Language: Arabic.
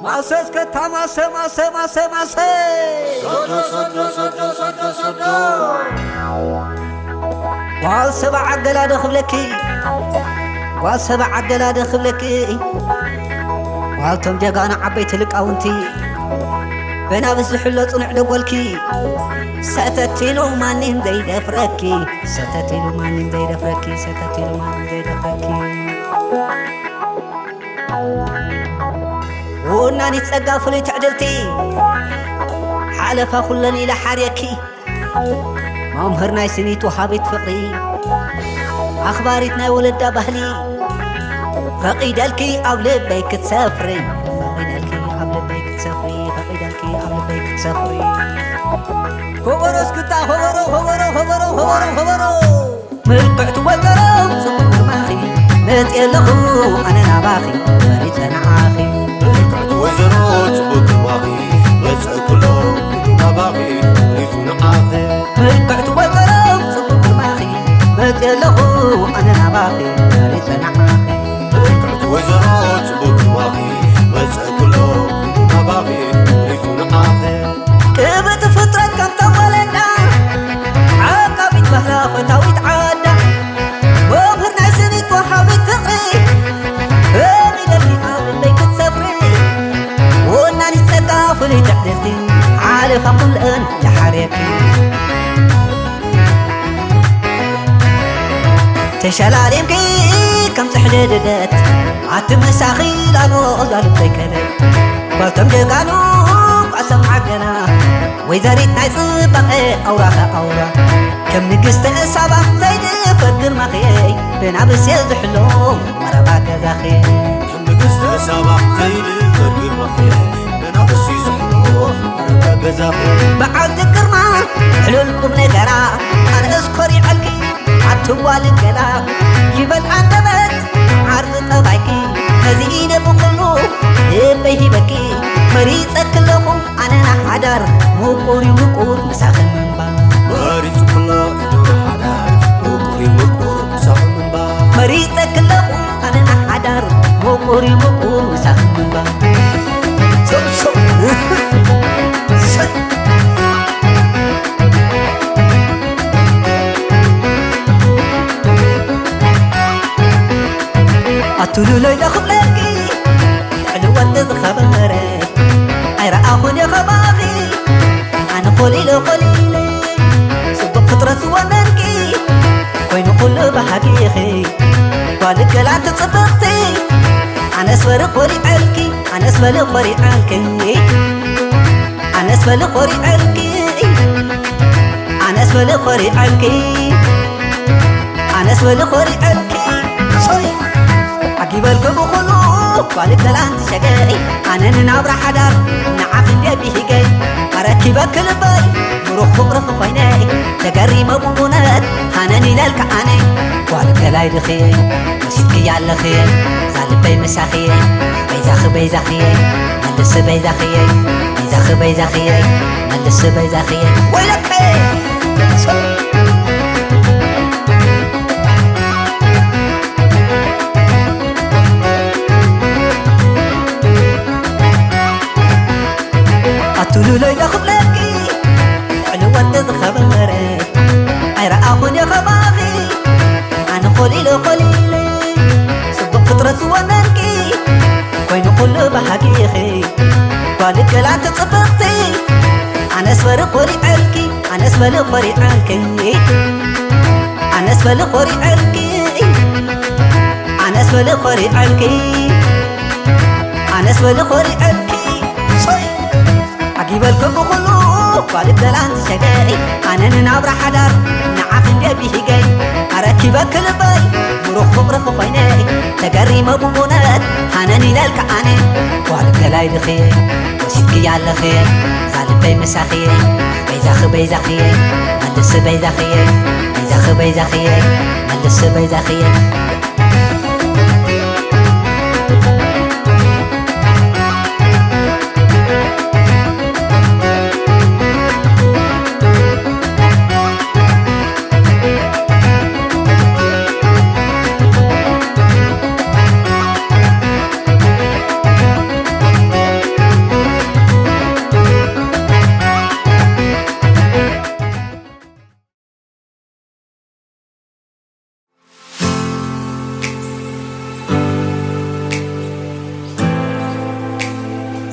ماسس كتا ماسة ماسة ماسة ماسة صدو صدو صدو صدو صدو والسبع عقلا دخلكي والسبع عقلا دخلكي والتم جانا عبيت لك أونتي بنا بس حلو صنع دولكي ستتلو مانين دي دفركي ستتلو مانين دي دفركي ستتلو مانين دي دفركي وناني تسقف لي تعدلتي حالفا خلني لحريكي مامهرنا سنيت وحابت فقري أخبارتنا ولد بهلي فقيد الكي أبل بيك تسافري فقيد الكي أبل بيك تسافري فقيد الكي أبل بيك تسافري خبرو سكتا خبرو مرقعت وقرام صبر ماخي متقلقو أنا نباخي مريت أنا عاخي مرقعت وزرو صبر ماخي متقلقو نباخي مريت أنا عاخي مرقعت وقرام صبر ماخي متقلقو أنا نباخي مريت أنا عاخي مرقعت وزرو صبر ماخي متقلقو نباخي مريت أنا عاخي كبت فترة كم تولدنا عاقبت بهلا فتاويت عادة وبهرنا سنيت وحابت فقري هاني للي قابل بيك تسافري وانا نستقاف لي تحدثي عارف أقول أن لحريكي تشلاليم كي كم تحددت عتم ساخيل أقول قلب بيكلي قلتم جقانو قسم عقنا ويزاريت ناي صبقي أوراها أورا كم نقست إصابة زيد فقر مخي بنا بس يزحلو مربا كزاخي كم نقست إصابة زيد فقر مخي بنا بس يزحلو مربا كزاخي بعد ذكر ما حلولكم نقرا أنا أذكري علكي عالتوال الكلام يبل عندبت عرض طبعكي هزين بخلو يبيه بكي مريض أكلهم أنا حدار مقوري مقور مساخن منبا مريض كله إنه حدار مقوري مقور مساخن منبا مريض أكلهم أنا حدار مقوري مقور مساخن منبا سو أتولو ليلة خبلكي حلوة تذخبري أيرا أخون يا خباغي أنا قليل سبب فطرة ونركي وين قل بحقيقي قالك لا تصدقتي أنا أسفل قري علكي أنا أسفل قري علكي أنا أسفل قري علكي أنا أسفل قري علكي أنا أسفل قري علكي عقيبالكم بخلو قالك لا أنت شقاي أنا ننابر حدار نعافي بيبي هجاي أركبك الباي بروح فقر خفيناي تقري مبونات هانني للكعاني قالك لا يدخي مسيكي على خير زالبي مساخي بيزاخي ملس بيزاخي ملس بيزاخي ويلك أتولو ليلة خبلكي حلوة تذخبري أيرا أخون يا خباغي أنا قليل سبب فطرة ونركي وين قل بحقيقي قالك لا تصدقتي أنا أسفل قري علكي أنا أسفل قري علكي أنا أسفل قري علكي أنا أسفل قري علكي أنا أسفل قري علكي عقيبالكم بخلو قالك لا أنت شقاي أنا ننابر حدار نعافي بيبي هجاي أركبك الباي بروح فقر خفيناي تقري مبونات هانني للكعاني قالك لا يدخي وسيبكي على خير زالبي مساخي بيزاخي ملس بيزاخي ملس بيزاخي